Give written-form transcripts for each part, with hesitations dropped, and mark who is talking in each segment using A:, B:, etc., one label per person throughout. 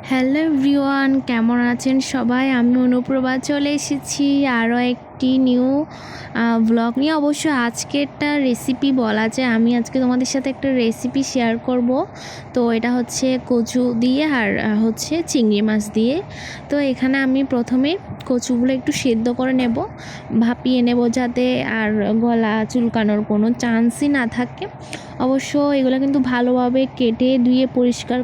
A: Hello everyone, কেমন আছেন সবাই? আমি অনুপ্রভা চলে এসেছি আরও একটি নিউ ব্লগ নিয়ে। অবশ্য আজকেরটা রেসিপি বলা যায়, আমি আজকে তোমাদের সাথে একটা রেসিপি শেয়ার করব। তো এটা হচ্ছে কচু দিয়ে আর হচ্ছে চিংড়ি মাছ দিয়ে। তো এখানে আমি প্রথমে কচুগুলো একটু সেদ্ধ করে নেব, ভাপিয়ে নেব, যাতে আর গলা চুলকানোর কোনো চান্সই না থাকে। অবশ্য এগুলো কিন্তু ভালোভাবে কেটে ধুয়ে পরিষ্কার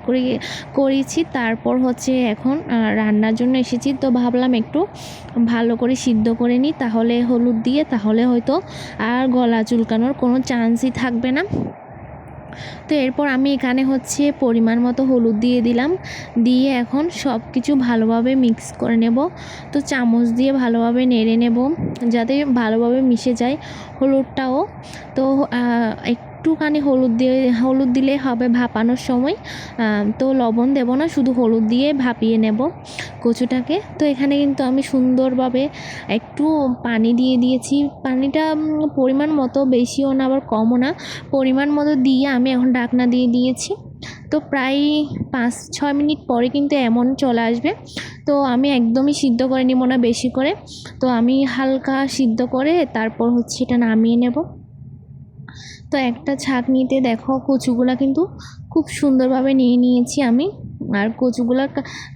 A: করেছি। তারপর হচ্ছে এখন রান্নার জন্য এসেছি, তো ভাবলাম একটু ভালো করে সিদ্ধ করে নিই, তাহলে হলুদ দিয়ে তাহলে হয়তো আর গলা চুলকানোর কোনো চান্সই থাকবে না। তো এরপর আমি এখানে হচ্ছে পরিমাণ মতো হলুদ দিয়ে দিলাম, দিয়ে এখন সব কিছু ভালোভাবে মিক্স করে নেব। তো চামচ দিয়ে ভালোভাবে নেড়ে নেব যাতে ভালোভাবে মিশে যায় হলুদটাও। তো একটুখানি হলুদ দিলে হবে ভাপানোর সময়, তো লবণ দেব না, শুধু হলুদ দিয়ে ভাপিয়ে নেব কচুটাকে। তো এখানে কিন্তু আমি সুন্দরভাবে একটু পানি দিয়ে দিয়েছি। পানিটা পরিমাণ মতো, বেশিও না আবার কমও না, পরিমাণ মতো দিয়ে আমি এখন ঢাকনা দিয়ে দিয়েছি। তো প্রায় 5-6 মিনিট পরে কিন্তু এমন চলে আসবে। তো আমি একদমই সিদ্ধ করে নিব না বেশি করে, তো আমি হালকা সিদ্ধ করে তারপর হচ্ছে এটা নামিয়ে নেব। তো একটা ছাঁকনিতে দেখো কচুগুলা কিন্তু খুব সুন্দরভাবে নিয়ে নিয়েছি আমি। আর কচুগুলার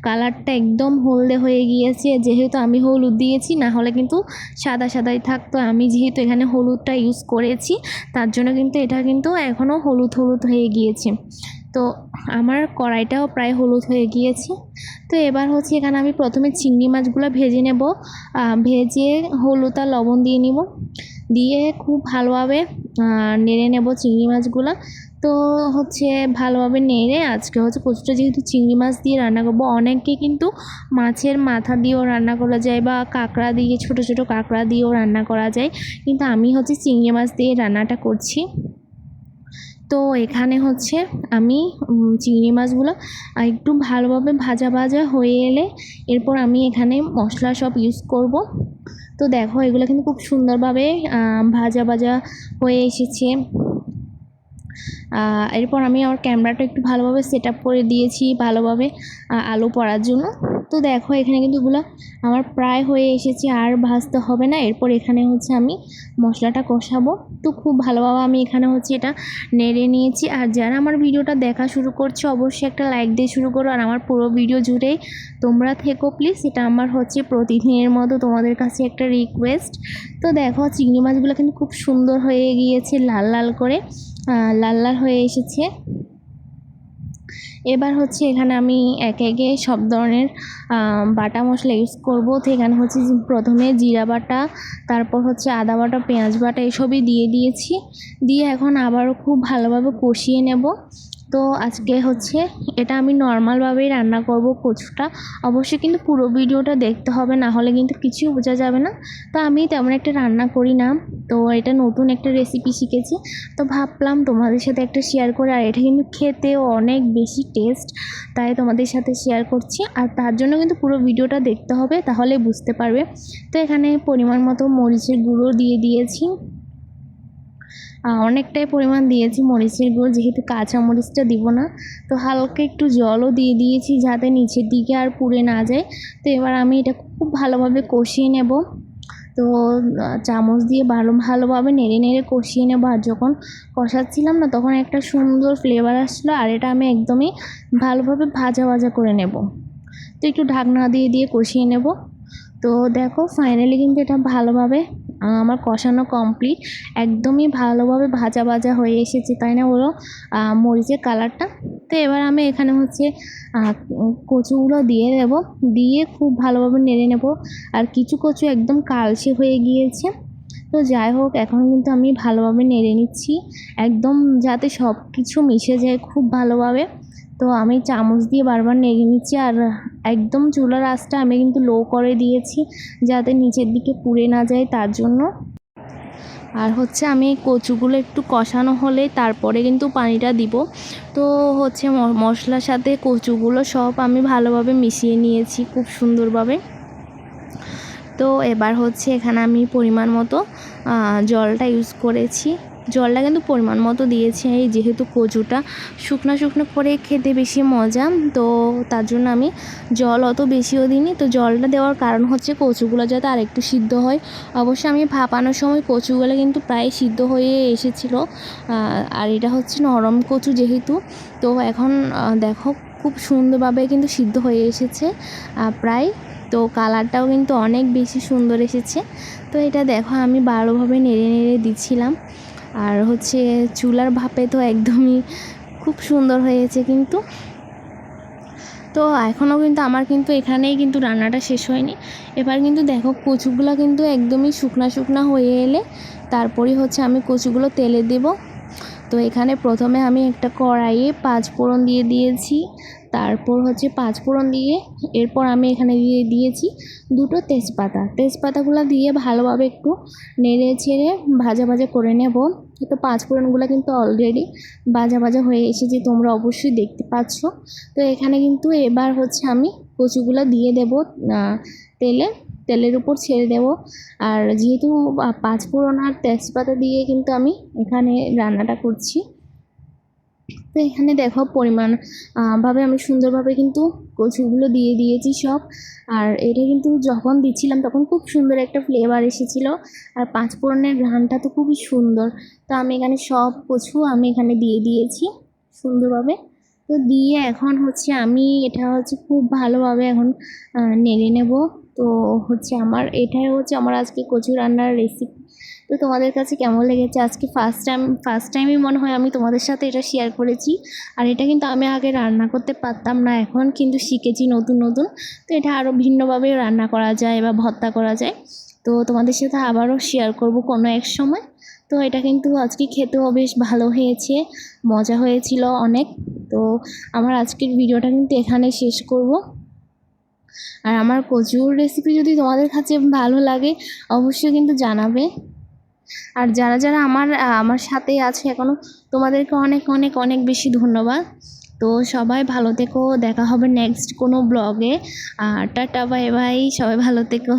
A: কালারটা একদম হলদে হয়ে গিয়েছে, যেহেতু আমি হলুদ দিয়েছি, না হলে কিন্তু সাদা সাদাই থাকতো। আমি যেহেতু এখানে হলুদটা ইউজ করেছি, তার জন্য কিন্তু এটা কিন্তু এখনও হলুদ হলুদ হয়ে গিয়েছে। তো আমার কড়াইটাও প্রায় হলুদ হয়ে গিয়েছে। তো এবার হচ্ছে এখানে আমি প্রথমে চিংড়ি মাছগুলো ভেজে নেব। ভেজে হলুদ আর লবণ দিয়ে নিব, দিয়ে খুব ভালোভাবে নেড়ে নেব চিংড়ি মাছগুলো। তো হচ্ছে ভালোভাবে নেড়ে, আজকে হচ্ছে কচুটা যেহেতু চিংড়ি মাছ দিয়ে রান্না করব, অনেকে কিন্তু মাছের মাথা দিয়েও রান্না করা যায় বা কাঁকড়া দিয়ে, ছোট ছোট কাঁকড়া দিয়েও রান্না করা যায়, কিন্তু আমি হচ্ছে চিংড়ি মাছ দিয়ে রান্নাটা করছি। তো এখানে হচ্ছে আমি চিংড়ি মাছগুলো একটু ভালোভাবে ভাজা ভাজা হয়ে এলে এরপর আমি এখানে মশলা সব ইউজ করব। তো দেখো এগুলো কিন্তু খুব সুন্দরভাবে ভাজা ভাজা হয়ে এসেছে। এরপর আমি আমার ক্যামেরাটা একটু ভালোভাবে সেট আপ করে দিয়েছি ভালোভাবে আলো পড়ার জন্য। তো দেখো এখানে কিন্তু এগুলো আমার প্রায় হয়ে এসেছে, আর ভাজতে হবে না। এরপর এখানে হচ্ছে আমি মশলাটা কষাবো। তো খুব ভালোভাবে আমি এখানে হচ্ছে এটা নেড়ে নিয়েছি। আর যারা আমার ভিডিওটা দেখা শুরু করছে অবশ্যই একটা লাইক দিয়ে শুরু করো, আর আমার পুরো ভিডিও জুড়েই তোমরা থেকো প্লিজ, এটা আমার হচ্ছে প্রতিদিনের মতো তোমাদের কাছে একটা রিকোয়েস্ট। তো দেখো চিংড়ি মাছগুলো কিন্তু খুব সুন্দর হয়ে গিয়েছে, লাল লাল করে লাল লাল হয়ে এসেছে। এবার হচ্ছে এখানে আমি একে একে সব ধরনের বাটা মশলা ইউজ করব। তো এখানে হচ্ছে প্রথমে জিরা বাটা, তারপর হচ্ছে আদা বাটা, পেঁয়াজ বাটা এসবই দিয়ে দিয়েছি। দিয়ে এখন আবারও খুব ভালোভাবে কষিয়ে নেব। তো আজকে হচ্ছে এটা আমি নর্মালভাবেই রান্না করব কচুটা। অবশ্যই কিন্তু পুরো ভিডিওটা দেখতে হবে, না হলে কিন্তু কিছুই বোঝা যাবে না। তো আমি তেমন একটা রান্না করি না, তো এটা নতুন একটা রেসিপি শিখেছি, তো ভাবলাম তোমাদের সাথে একটা শেয়ার করে। আর এটা কিন্তু খেতেও অনেক বেশি টেস্ট, তাই তোমাদের সাথে শেয়ার করছি। আর তার জন্য কিন্তু পুরো ভিডিওটা দেখতে হবে, তাহলে বুঝতে পারবে। তো এখানে পরিমাণ মতো মরিচের গুঁড়ো দিয়ে দিয়েছি, অনেকটাই পরিমাণ দিয়েছি মরিচের গুঁড়ো, যেহেতু কাঁচা মরিচটা দিব না। তো হালকা একটু জলও দিয়ে দিয়েছি যাতে নিচের দিকে আর পুড়ে না যায়। তো এবার আমি এটা খুব ভালোভাবে কষিয়ে নেব। তো চামচ দিয়ে ভালোভাবে নেড়ে নেড়ে কষিয়ে নেব। আর যখন কষাচ্ছিলাম না, তখন একটা সুন্দর ফ্লেভার আসলো, আর এটা আমি একদমই ভালোভাবে ভাজা ভাজা করে নেব। তো একটু ঢাকনা দিয়ে দিয়ে কষিয়ে নেব। তো দেখো ফাইনালি কিন্তু এটা ভালোভাবে আমার কষানো কমপ্লিট, একদমই ভালোভাবে ভাজা ভাজা হয়ে এসেছে, তাই না বলো মরিচের কালারটা। তো এবার আমি এখানে হচ্ছে কচুগুলো দিয়ে দেব, দিয়ে খুব ভালোভাবে নেড়ে নেব। আর কিছু কচু একদম কালচে হয়ে গিয়েছে। তো যাই হোক, এখন কিন্তু আমি ভালোভাবে নেড়ে নিচ্ছি, একদম যাতে সব কিছু মিশে যায় খুব ভালোভাবে। তো আমি চামচ দিয়ে বারবার নেড়ে নিচ্ছি, আর একদম চুলার আঁচটা আমি কিন্তু লো করে দিয়েছি যাতে নিচের দিকে পুড়ে না যায়, তার জন্য। আর হচ্ছে আমি কচুগুলো একটু কষানো হলে তারপরে কিন্তু পানিটা দিব। তো হচ্ছে মশলার সাথে কচুগুলো সব আমি ভালোভাবে মিশিয়ে নিয়েছি খুব সুন্দরভাবে। তো এবার হচ্ছে এখানে আমি পরিমাণ মতো জলটা ইউজ করেছি। জলটা কিন্তু পরিমাণ মতো দিয়েছি, এই যেহেতু কচুটা শুকনো শুকনো করে খেতে বেশি মজা, তো তার জন্য আমি জল অত বেশিও দিইনি। তো জলটা দেওয়ার কারণ হচ্ছে কচুগুলো যাতে আরেকটু সিদ্ধ হয়। অবশ্য আমি ভাপানোর সময় কচুগুলো কিন্তু প্রায় সিদ্ধ হয়ে এসেছিলো, আর এটা হচ্ছে নরম কচু যেহেতু। তো এখন দেখো খুব সুন্দরভাবে কিন্তু সিদ্ধ হয়ে এসেছে প্রায়। তো কালারটাও কিন্তু অনেক বেশি সুন্দর এসেছে। তো এটা দেখো আমি ভালোভাবে নেড়ে নেড়ে দিচ্ছিলাম। আর হচ্ছে চুলার ভাপে তো একদমই খুব সুন্দর হয়েছে কিন্তু। তো এখনও কিন্তু আমার কিন্তু এখানেই কিন্তু রান্নাটা শেষ হয়নি। এবার কিন্তু দেখো কচুগুলো কিন্তু একদমই শুকনা শুকনা হয়ে এলে তারপরেই হচ্ছে আমি কচুগুলো তেলে দেব। তো এখানে প্রথমে আমি একটা কড়াইয়ে 5 ফোড়ন দিয়ে দিয়েছি, তারপর হচ্ছে 5 ফোড়ন দিয়ে এরপর আমি এখানে দিয়ে দিয়েছি 2টো তেজপাতাগুলো দিয়ে ভালোভাবে একটু নেড়ে ছেড়ে ভাজা ভাজা করে নেব। তো 5 ফোড়নগুলো কিন্তু অলরেডি ভাজা ভাজা হয়ে এসেছে, তোমরা অবশ্যই দেখতে পাচ্ছ। তো এখানে কিন্তু এবার হচ্ছে আমি কচুগুলো দিয়ে দেব তেলের উপর ছেড়ে দেব। আর যেহেতু 5 ফোড়ন আর তেজপাতা দিয়ে কিন্তু আমি এখানে রান্নাটা করছি। তো এখানে দেখো পরিমাণ ভাবে আমি সুন্দরভাবে কিন্তু কচুগুলো দিয়ে দিয়েছি সব। আর এটা কিন্তু যখন দিচ্ছিলাম তখন খুব সুন্দর একটা ফ্লেভার এসেছিলো, আর 5 ফোড়নের ঘ্রাণটা তো খুবই সুন্দর। তো আমি এখানে সব কচু আমি এখানে দিয়ে দিয়েছি সুন্দরভাবে। তো দিয়ে এখন হচ্ছে আমি এটা হচ্ছে খুব ভালোভাবে এখন নেড়ে নেব। তো হচ্ছে এটাই হচ্ছে আমার আজকে কচু রান্নার রেসিপি। তো তোমাদের কাছে কেমন লেগেছে? আজকে ফার্স্ট টাইমই মনে হয় আমি তোমাদের সাথে এটা শেয়ার করেছি। আর এটা কিন্তু আমি আগে রান্না করতে পারতাম না, এখন কিন্তু শিখেছি নতুন নতুন। তো এটা আরও ভিন্নভাবে রান্না করা যায় বা ভর্তা করা যায়। তো তোমাদের সাথে আবারও শেয়ার করব কোনো এক সময়। তো এটা কিন্তু আজকে খেতেও বেশ ভালো হয়েছে, মজা হয়েছিল অনেক। তো আমার আজকের ভিডিওটা কিন্তু এখানে শেষ করব। আর আমার কচুর রেসিপি যদি তোমাদের কাছে ভালো লাগে অবশ্যই কিন্তু জানাবে। আর যারা যারা আমার সাথে আছে এখনও, তোমাদেরকে অনেক অনেক অনেক বেশি ধন্যবাদ। তো সবাই ভালো থেকো, দেখা হবে নেক্সট কোনো ব্লগে। টাটা বাই বাই, সবাই ভালো থেকো।